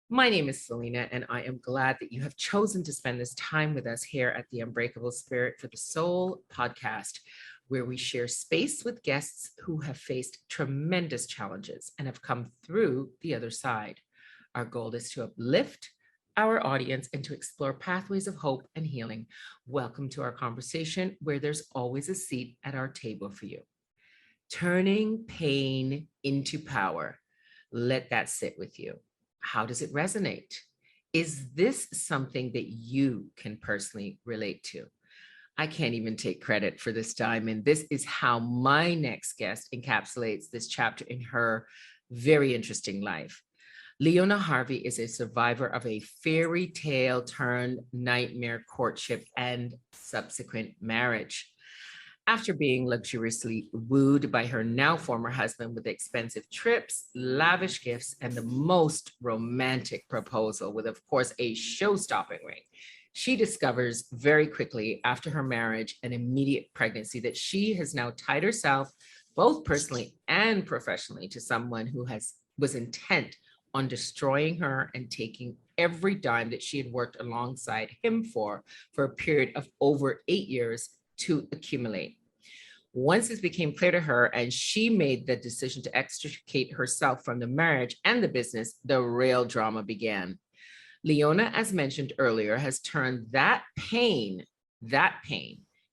My name is Selena, and I am glad that you have chosen to spend this time with us here at the Unbreakable Spirit for the Soul podcast, where we share space with guests who have faced tremendous challenges and have come through the other side. Our goal is to uplift our audience and to explore pathways of hope and healing. Welcome to our conversation, where there's always a seat at our table for you. Turning pain into power. Let that sit with you. How does it resonate? Is this something that you can personally relate to? I can't even take credit for this time. And this is how my next guest encapsulates this chapter in her very interesting life. Leona Harvey is a survivor of a fairy tale turned nightmare courtship and subsequent marriage. After being luxuriously wooed by her now former husband with expensive trips, lavish gifts, and the most romantic proposal, with, of course, a show-stopping ring, she discovers very quickly after her marriage and immediate pregnancy that she has now tied herself, both personally and professionally, to someone who was intent on destroying her and taking every dime that she had worked alongside him for a period of over 8 years to accumulate. Once this became clear to her and she made the decision to extricate herself from the marriage and the business, the real drama began. Leona, as mentioned earlier, has turned that pain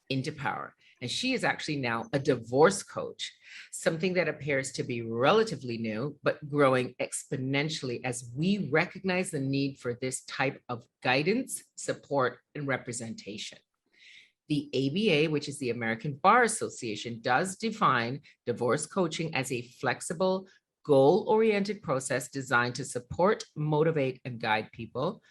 into power. And she is actually now a divorce coach, something that appears to be relatively new, but growing exponentially as we recognize the need for this type of guidance, support, and representation. The ABA, which is the American Bar Association, does define divorce coaching as a flexible, goal-oriented process designed to support, motivate, and guide people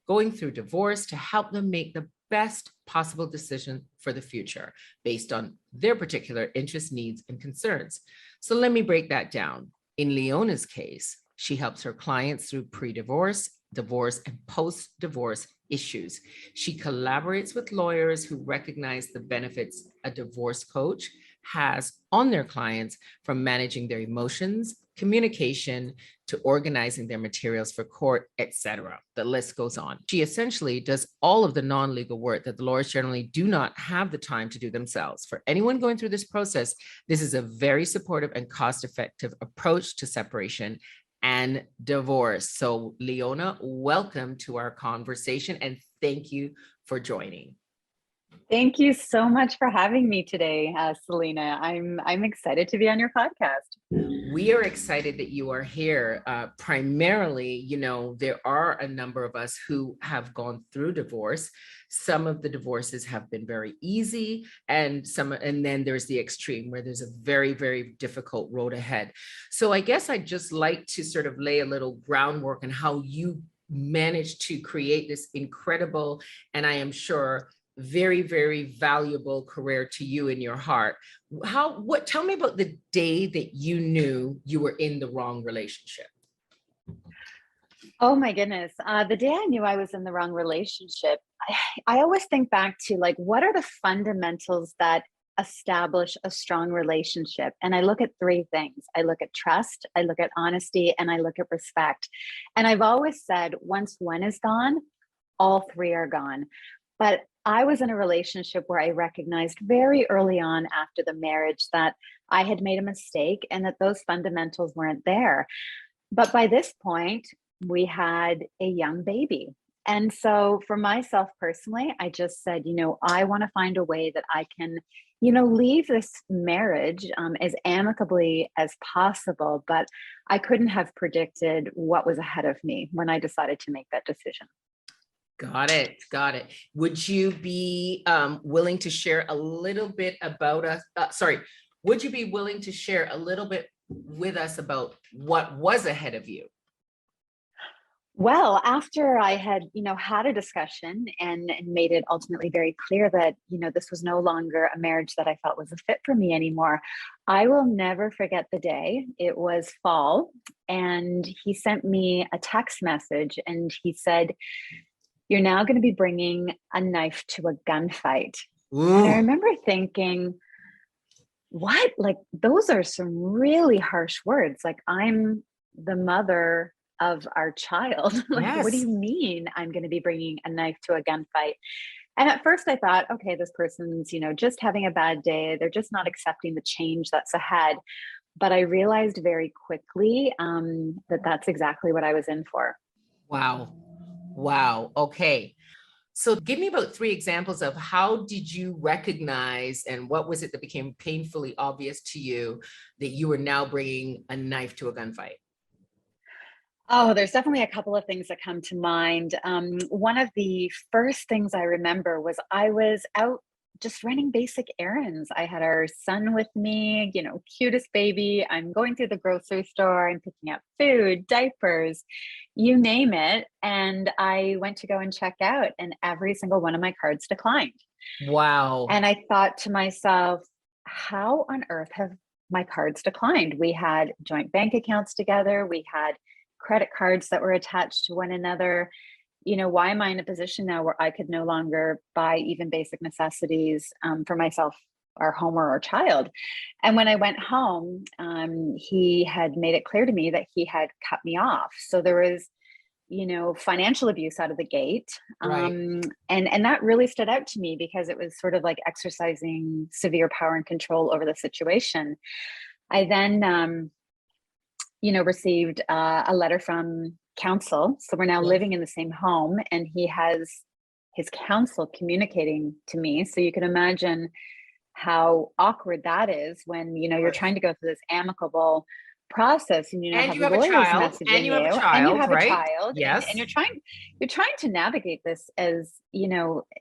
going through divorce to help them make the best possible decision for the future based on their particular interests, needs, and concerns. So let me break that down. In Leona's case, she helps her clients through pre-divorce, divorce, and post-divorce issues. She collaborates with lawyers who recognize the benefits a divorce coach has on their clients, from managing their emotions, communication, to organizing their materials for court, etc. The list goes on. She essentially does all of the non-legal work that the lawyers generally do not have the time to do themselves. For anyone going through this process, this is a very supportive and cost-effective approach to separation and divorce. So Leona, welcome to our conversation and thank you for joining. Thank you so much for having me today, Selena. I'm excited to be on your podcast. We are excited that you are here. Primarily, there are a number of us who have gone through divorce. Some of the divorces have been very easy, and then there's the extreme where there's a very, very difficult road ahead. So I guess I'd just like to sort of lay a little groundwork on how you managed to create this incredible, and I am sure very, very valuable career to you in your heart. Tell me about the day that you knew you were in the wrong relationship. Oh my goodness. The day I knew I was in the wrong relationship, I always think back to, like, what are the fundamentals that establish a strong relationship? And I look at three things. I look at trust, I look at honesty, and I look at respect. And I've always said, once one is gone, all three are gone. But I was in a relationship where I recognized very early on after the marriage that I had made a mistake and that those fundamentals weren't there. But by this point, we had a young baby. And so for myself personally, I just said, I want to find a way that I can, leave this marriage as amicably as possible. But I couldn't have predicted what was ahead of me when I decided to make that decision. Got it. Would you be willing to share a little bit about us? Would you be willing to share a little bit with us about what was ahead of you? Well, after I had, had a discussion and made it ultimately very clear that, this was no longer a marriage that I felt was a fit for me anymore, I will never forget the day. It was fall, and he sent me a text message and he said, "You're now going to be bringing a knife to a gunfight." Ooh. And I remember thinking, what? Like, those are some really harsh words. Like, I'm the mother of our child. Like, what do Yes. you mean I'm going to be bringing a knife to a gunfight? And at first I thought, okay, this person's, just having a bad day. They're just not accepting the change that's ahead. But I realized very quickly that that's exactly what I was in for. Wow. Wow. Okay. So give me about 3 examples of how did you recognize and what was it that became painfully obvious to you that you were now bringing a knife to a gunfight? Oh, there's definitely a couple of things that come to mind. One of the first things I remember was I was out just running basic errands. I had our son with me, cutest baby. I'm going through the grocery store, I'm picking up food, diapers, you name it. And I went to go and check out, and every single one of my cards declined. Wow. And I thought to myself, how on earth have my cards declined? We had joint bank accounts together, we had credit cards that were attached to one another. Why am I in a position now where I could no longer buy even basic necessities for myself, our home, or our child? And when I went home, he had made it clear to me that he had cut me off. So there was, financial abuse out of the gate. Right. And that really stood out to me because it was sort of like exercising severe power and control over the situation. I then, received a letter from counsel. So we're now Yes. living in the same home, and he has his counsel communicating to me. So you can imagine how awkward that is when, you're Yes. trying to go through this amicable process, and And have you have a lawyers child, and messaging you have a you, and you child, have a right? child, and Yes. you're trying to navigate this as,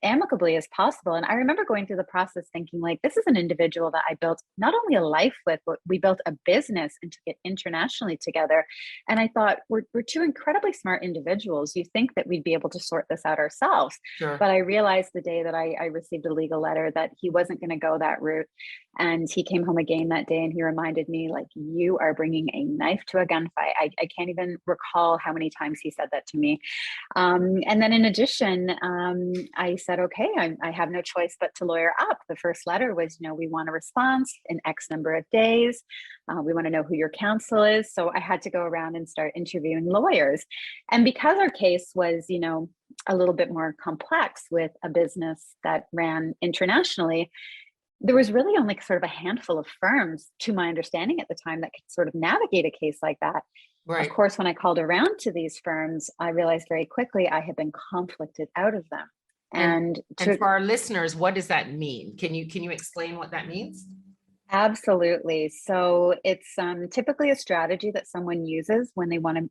amicably as possible. And I remember going through the process thinking, like, this is an individual that I built not only a life with, but we built a business and took it internationally together. And I thought, we're two incredibly smart individuals. You think that we'd be able to sort this out ourselves. Sure. But I realized the day that I received a legal letter that he wasn't going to go that route. And he came home again that day, and he reminded me, like, you are bringing a knife to a gunfight. I can't even recall how many times he said that to me. And then in addition, I said, okay, I have no choice but to lawyer up. The first letter was, we want a response in X number of days. We want to know who your counsel is. So I had to go around and start interviewing lawyers. And because our case was, a little bit more complex with a business that ran internationally, there was really only sort of a handful of firms, to my understanding at the time, that could sort of navigate a case like that. Of Right. course, when I called around to these firms, I realized very quickly I had been conflicted out of them. And And and for our listeners, what does that mean? Can you explain what that means? absolutely. So it's typically a strategy that someone uses when they want to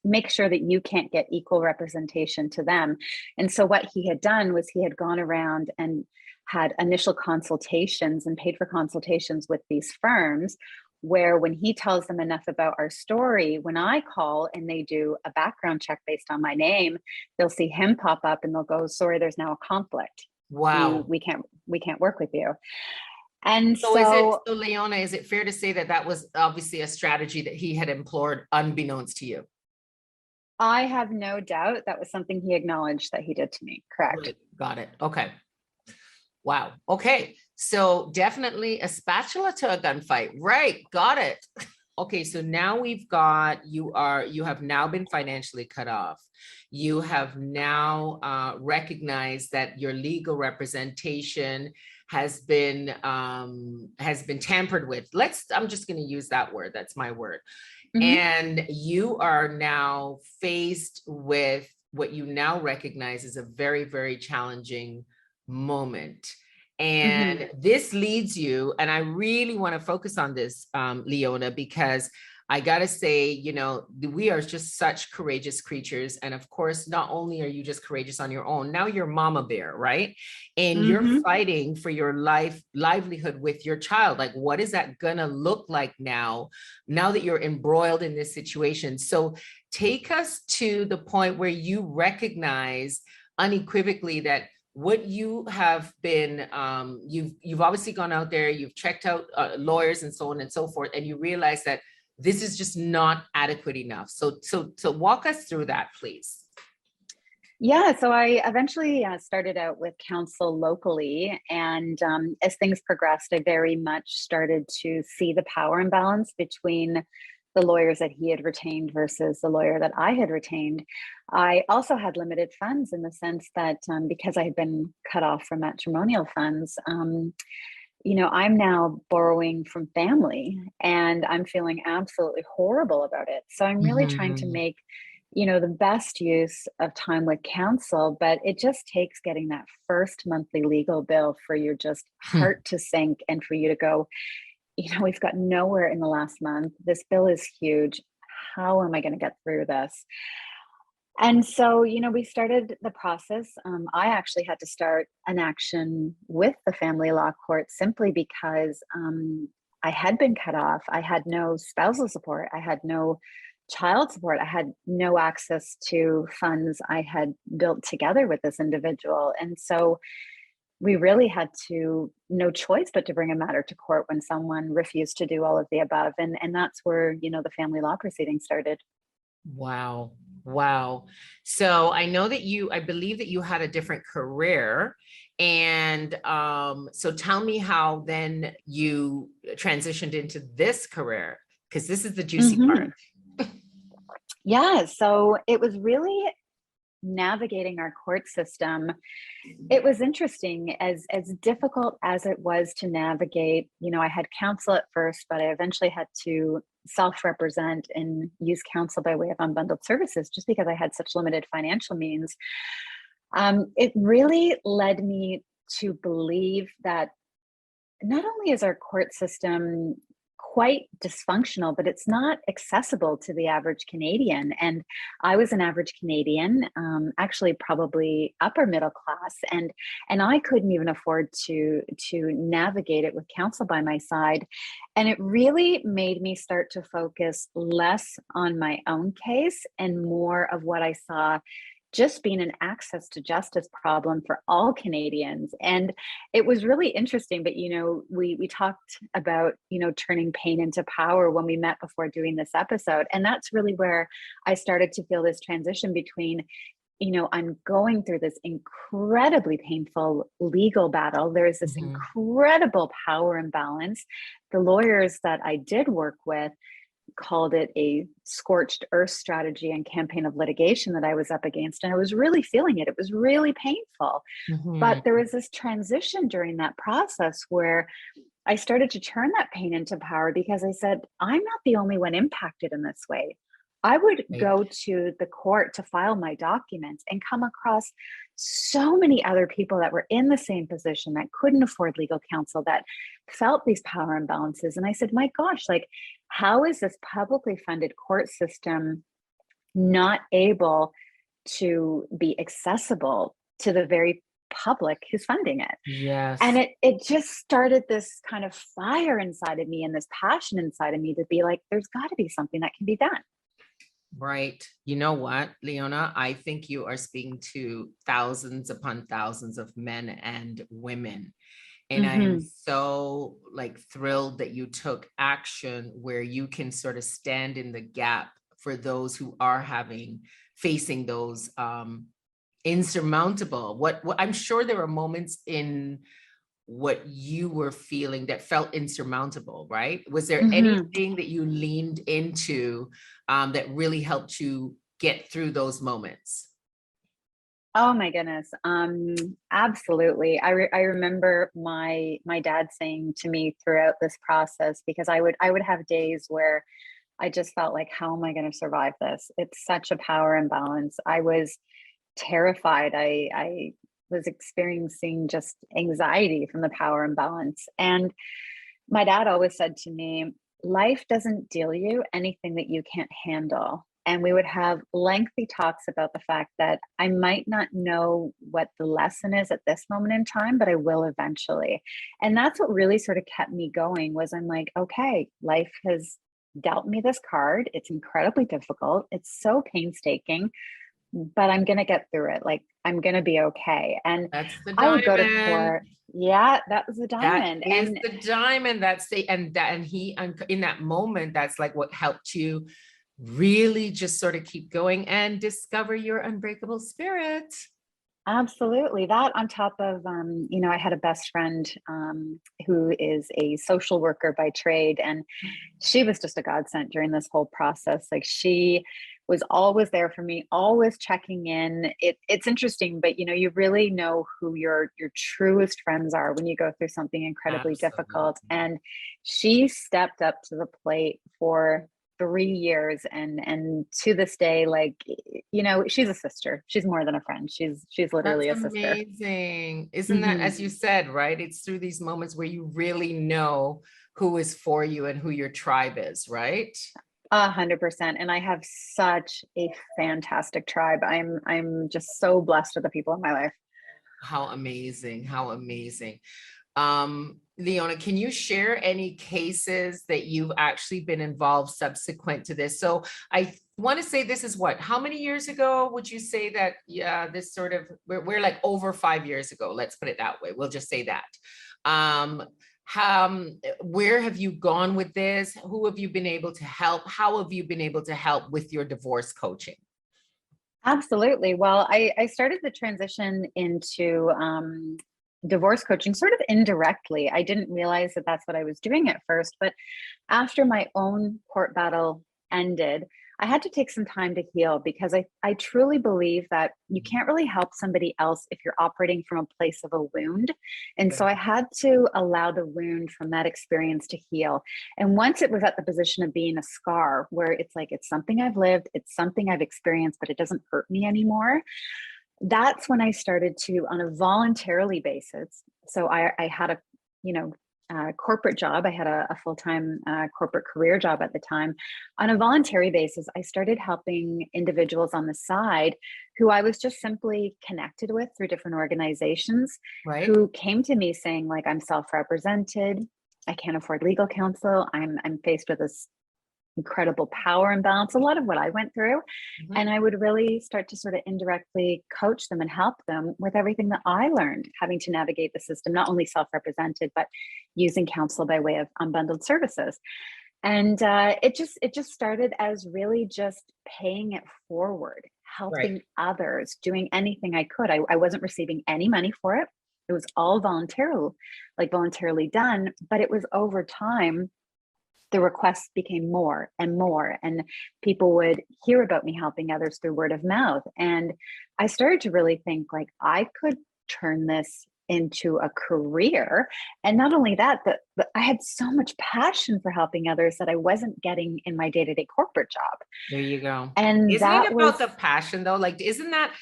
make sure that you can't get equal representation to them. And so what he had done was he had gone around and had initial consultations and paid for consultations with these firms, where when he tells them enough about our story, when I call and they do a background check based on my name, they'll see him pop up and they'll go, sorry, there's now a conflict. Wow. We can't work with you. And So is it, so so Leona, is it fair to say that that was obviously a strategy that he had employed unbeknownst to you? I have no doubt that was something he acknowledged that he did to me. Correct. Right. Got it. Okay. Wow. Okay. So definitely a spatula to a gunfight. Right. Got it. Okay. So now you have now been financially cut off. You have now recognized that your legal representation has been tampered with. I'm just going to use that word. That's my word. Mhm. And you are now faced with what you now recognize as a very, very challenging moment. Mhm. And this leads you, and I really want to focus on this, Leona, because I got to say, we are just such courageous creatures. And of course, not only are you just courageous on your own, now you're mama bear, right? And you're Mhm. fighting for your livelihood with your child. Like, what is that gonna look like now that you're embroiled in this situation? So take us to the point where you recognize unequivocally that what you have been, you've obviously gone out there, you've checked out lawyers and so on and so forth, and you realize that this is just not adequate enough. So walk us through that, please. Yeah, so I eventually started out with counsel locally. And as things progressed, I very much started to see the power imbalance between the lawyers that he had retained versus the lawyer that I had retained. I also had limited funds in the sense that because I had been cut off from matrimonial funds, I'm now borrowing from family and I'm feeling absolutely horrible about it. So I'm really trying to Mhm. make, the best use of time with counsel, but it just takes getting that first monthly legal bill for your just Hmm. heart to sink and for you to go, we've got nowhere in the last month. This bill is huge. How am I going to get through this? And so, we started the process. I actually had to start an action with the family law court simply because I had been cut off. I had no spousal support. I had no child support. I had no access to funds I had built together with this individual. And so we really had no choice but to bring a matter to court when someone refused to do all of the above. And that's where, the family law proceeding started. Wow. Wow. So I know that I believe that you had a different career. And so tell me how then you transitioned into this career, because this is the juicy part. Mhm. Yeah, so it was really navigating our court system. It was interesting, as difficult as it was to navigate. I had counsel at first, but I eventually had to self-represent and use counsel by way of unbundled services just because I had such limited financial means. It really led me to believe that not only is our court system quite dysfunctional, but it's not accessible to the average Canadian. And I was an average Canadian, actually probably upper middle class, and I couldn't even afford to navigate it with counsel by my side. And it really made me start to focus less on my own case and more of what I saw just being an access to justice problem for all Canadians. And it was really interesting. But we talked about turning pain into power when we met before doing this episode, and that's really where I started to feel this transition between, I'm going through this incredibly painful legal battle. There's this Mhm. incredible power imbalance. The lawyers that I did work with called it a scorched earth strategy and campaign of litigation that I was up against. And I was really feeling it. It was really painful. But Mhm. there was this transition during that process where I started to turn that pain into power because I said, I'm not the only one impacted in this way. I would Right. go to the court to file my documents and come across so many other people that were in the same position that couldn't afford legal counsel, that felt these power imbalances. And I said, my gosh, like, how is this publicly funded court system not able to be accessible to the very public who's funding it? And Yes. it just started this kind of fire inside of me and this passion inside of me to be like, there's got to be something that can be done. Right. You know what, Leona? I think you are speaking to thousands upon thousands of men and women. And I am Hmm. so thrilled that you took action where you can sort of stand in the gap for those who are facing those insurmountable. What I'm sure there were moments in what you were feeling that felt insurmountable, right? Was there Hmm. anything that you leaned into that really helped you get through those moments? Oh my goodness. Absolutely. I remember my dad saying to me throughout this process, because I would have days where I just felt like, how am I going to survive this? It's such a power imbalance. I was terrified. I was experiencing just anxiety from the power imbalance. And my dad always said to me, life doesn't deal you anything that you can't handle. And we would have lengthy talks about the fact that I might not know what the lesson is at this moment in time, but I will eventually. And that's what really sort of kept me going. Was I'm like, okay, life has dealt me this card. It's incredibly difficult. It's so painstaking, but I'm going to get through it. Like, I'm going to be okay. And That's the I would go to diamond. court. Yeah, that was the That diamond. is And the diamond. That's the and he in that moment, that's like what helped you really just sort of keep going and discover your unbreakable spirit. Absolutely. That on top of, I had a best friend who is a social worker by trade, and she was just a godsend during this whole process. Like she was always there for me, always checking in. It's interesting, but you really know who your truest friends are when you go through something incredibly difficult. Absolutely. And she stepped up to the plate for 3 years, and to this day, like, she's a sister. She's more than a friend. She's That's literally a sister. amazing. Isn't that, Hmm. as you said, right? It's through these moments where you really know who is for you and who your tribe is, right? 100%. And I have such a fantastic tribe. I'm just so blessed with the people in my life. How amazing. How amazing. Leona, can you share any cases that you've actually been involved subsequent to this? So I want to say this is what, how many years ago would you say that, yeah, this sort of, we're like over 5 years ago, let's put it that way. We'll just say that. Um, where have you gone with this? Who have you been able to help? How have you been able to help with your divorce coaching? Absolutely. Well, I started the transition into divorce coaching sort of indirectly. I didn't realize that that's what I was doing at first, but after my own court battle ended, I had to take some time to heal because I truly believe that you can't really help somebody else if you're operating from a place of a wound. And so I had to allow the wound from that experience to heal. And once it was at the position of being a scar, where it's like, it's something I've lived, it's something I've experienced, but it doesn't hurt me anymore, that's when I started to, on a voluntarily basis. So I had a, you know, corporate job. I had a full-time corporate career job at the time. On a voluntary basis, I started helping individuals on the side who I was just simply connected with through different organizations Right? who came to me saying, like, I'm self-represented. I can't afford legal counsel. I'm faced with this incredible power imbalance, a lot of what I went through. Mhm. And I would really start to sort of indirectly coach them and help them with everything that I learned having to navigate the system, not only self represented, but using counsel by way of unbundled services. And it just started as really just paying it forward, Right. helping others, doing anything I could. I wasn't receiving any money for it. It was all voluntarily done, but it was over time the requests became more and more, and people would hear about me helping others through word of mouth. And I started to really think, like, I could turn this into a career. And not only that, but I had so much passion for helping others that I wasn't getting in my day-to-day corporate job. There you go. And Isn't it that about was the passion though? Like, isn't that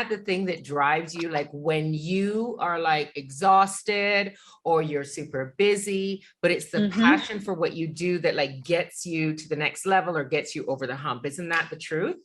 the thing that drives you? Like when you are like exhausted or you're super busy, but it's the mhm. passion for what you do that like gets you to the next level or gets you over the hump. Isn't that the truth?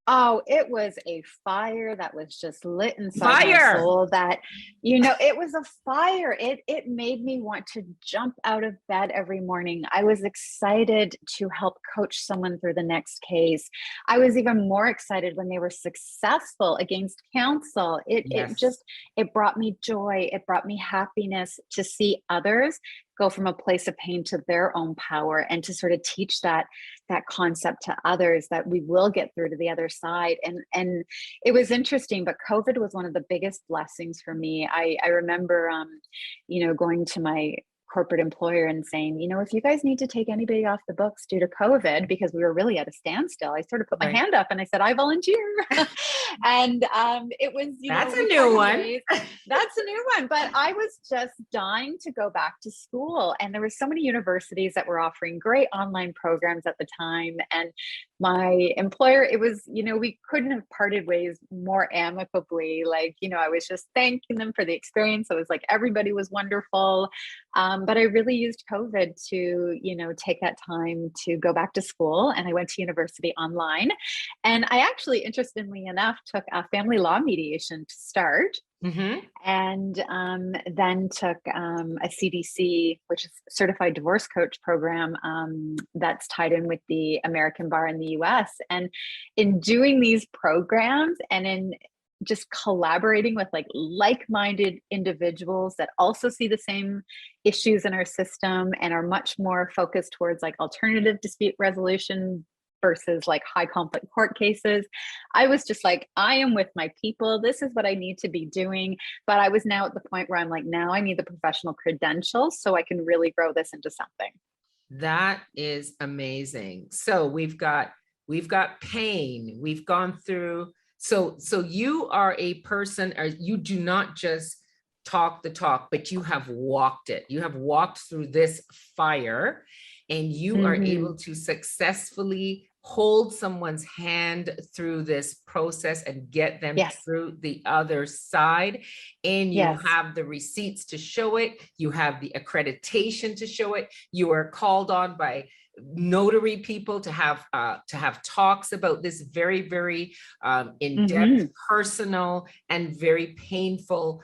Oh, it was a fire that was just lit inside my Fire. soul that, it was a fire. It made me want to jump out of bed every morning. I was excited to help coach someone through the next case. I was even more excited when they were successful against counsel. It Yes. just it brought me joy. It brought me happiness to see others go from a place of pain to their own power, and to sort of teach that concept to others that we will get through to the other side. And it was interesting, but COVID was one of the biggest blessings for me. I remember going to my corporate employer and saying, if you guys need to take anybody off the books due to COVID, because we were really at a standstill, I sort of put my Right. hand up and I said, I volunteer. And it was, That's a we new parted one. ways. That's a new one. But I was just dying to go back to school. And there were so many universities that were offering great online programs at the time. And my employer, it was, we couldn't have parted ways more amicably. Like, I was just thanking them for the experience. I was like, everybody was wonderful. But I really used COVID to, take that time to go back to school. And I went to university online. And I actually, interestingly enough, took a family law mediation to start, Hmm. and then took a CDC, which is Certified Divorce Coach program, that's tied in with the American Bar in the US. And in doing these programs and in just collaborating with like-minded individuals that also see the same issues in our system and are much more focused towards like alternative dispute resolution versus like high conflict court cases. I was just like, I am with my people. This is what I need to be doing. But I was now at the point where I'm like, now I need the professional credentials so I can really grow this into something. That is amazing. So we've got pain. We've gone through. So you are a person, or you do not just talk the talk, but you have walked it. You have walked through this fire, and you are able to successfully hold someone's hand through this process and get them through the other side. And you have the receipts to show it. You have the accreditation to show it. You are called on by notary people to have talks about this very, very in-depth, personal, and very painful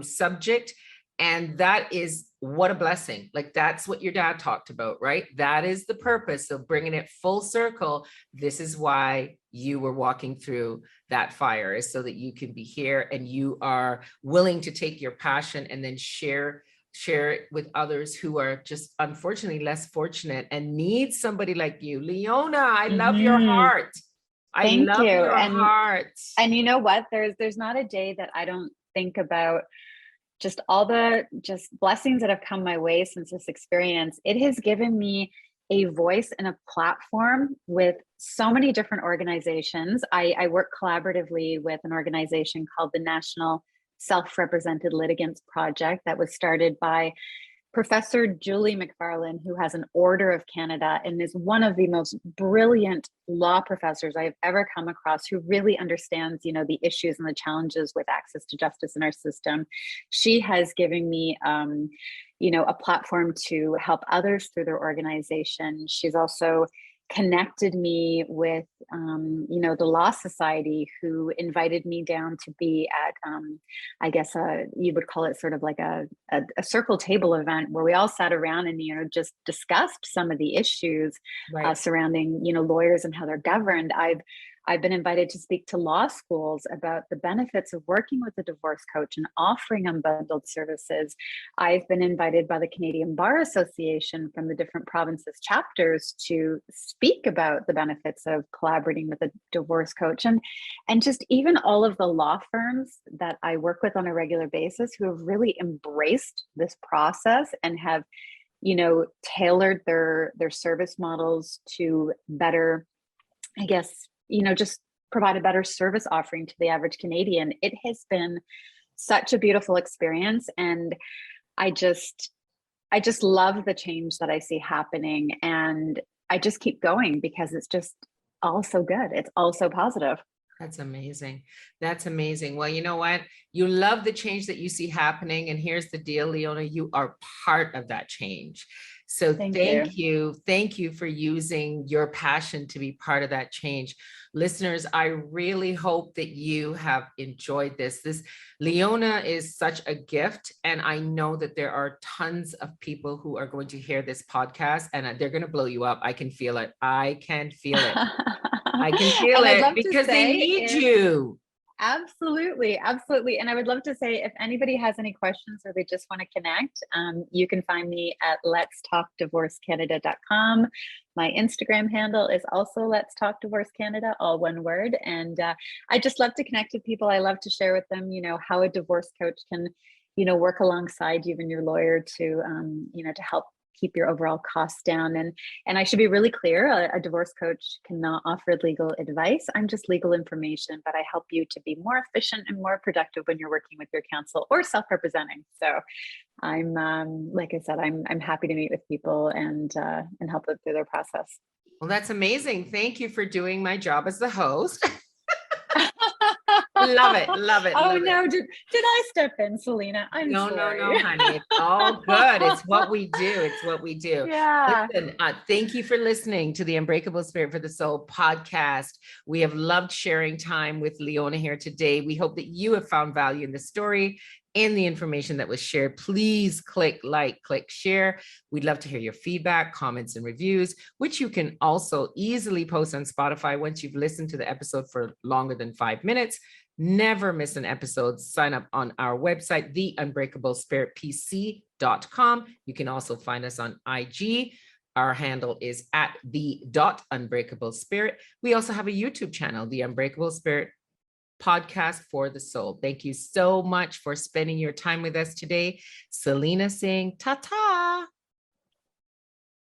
subject. And that is, what a blessing. Like, that's what your dad talked about, right? That is the purpose of bringing it full circle. This is why you were walking through that fire, is so that you can be here, and you are willing to take your passion and then share it with others who are just unfortunately less fortunate and need somebody like you. Leona, I love your heart. Thank you. Your heart. And you know what? There's not a day that I don't think about just all the blessings that have come my way since this experience. It has given me a voice and a platform with so many different organizations. I work collaboratively with an organization called the National Self-Represented Litigants Project that was started by Professor Julie McFarlane, who has an Order of Canada and is one of the most brilliant law professors I've ever come across, who really understands, the issues and the challenges with access to justice in our system. She has given me, a platform to help others through their organization. She's also connected me with, the Law Society, who invited me down to be at, I guess, you would call it sort of like a circle table event where we all sat around and, just discussed some of the issues surrounding, lawyers and how they're governed. I've been invited to speak to law schools about the benefits of working with a divorce coach and offering unbundled services. I've been invited by the Canadian Bar Association from the different provinces chapters to speak about the benefits of collaborating with a divorce coach, and just even all of the law firms that I work with on a regular basis who have really embraced this process and have, tailored their service models to better, I guess, just provide a better service offering to the average Canadian. It has been such a beautiful experience. And I just love the change that I see happening. And I just keep going because it's just all so good. It's all so positive. That's amazing. That's amazing. Well, you know what? You love the change that you see happening. And here's the deal, Leona, you are part of that change. So thank you. Thank you for using your passion to be part of that change. Listeners, I really hope that you have enjoyed this. Leona is such a gift. And I know that there are tons of people who are going to hear this podcast and they're going to blow you up. I can feel it. I can feel it. I can feel it because they need you. Absolutely. Absolutely. And I would love to say, if anybody has any questions or they just want to connect, you can find me at letstalkdivorcecanada.com. My Instagram handle is also Let's Talk Divorce Canada, all one word. And I just love to connect with people. I love to share with them, how a divorce coach can, work alongside you and your lawyer to, to help keep your overall costs down. And I should be really clear, a divorce coach cannot offer legal advice. I'm just legal information, but I help you to be more efficient and more productive when you're working with your counsel or self-representing. So I'm, like I said, I'm happy to meet with people and help them through their process. Well, that's amazing. Thank you for doing my job as the host. Love it. Love it. Oh, no. Did I step in, Selena? I'm sorry. No, honey. It's all good. It's what we do. It's what we do. Yeah. Listen, thank you for listening to the Unbreakable Spirit for the Soul podcast. We have loved sharing time with Leona here today. We hope that you have found value in the story, in the information that was shared. Please click like, click share. We'd love to hear your feedback, comments, and reviews, which you can also easily post on Spotify once you've listened to the episode for longer than 5 minutes. Never miss an episode. Sign up on our website, theunbreakablespiritpc.com. You can also find us on IG Our handle is at @the.unbreakable spirit. We also have a YouTube channel, The Unbreakable Spirit Podcast for the Soul. Thank you so much for spending your time with us today. Selena saying ta-ta.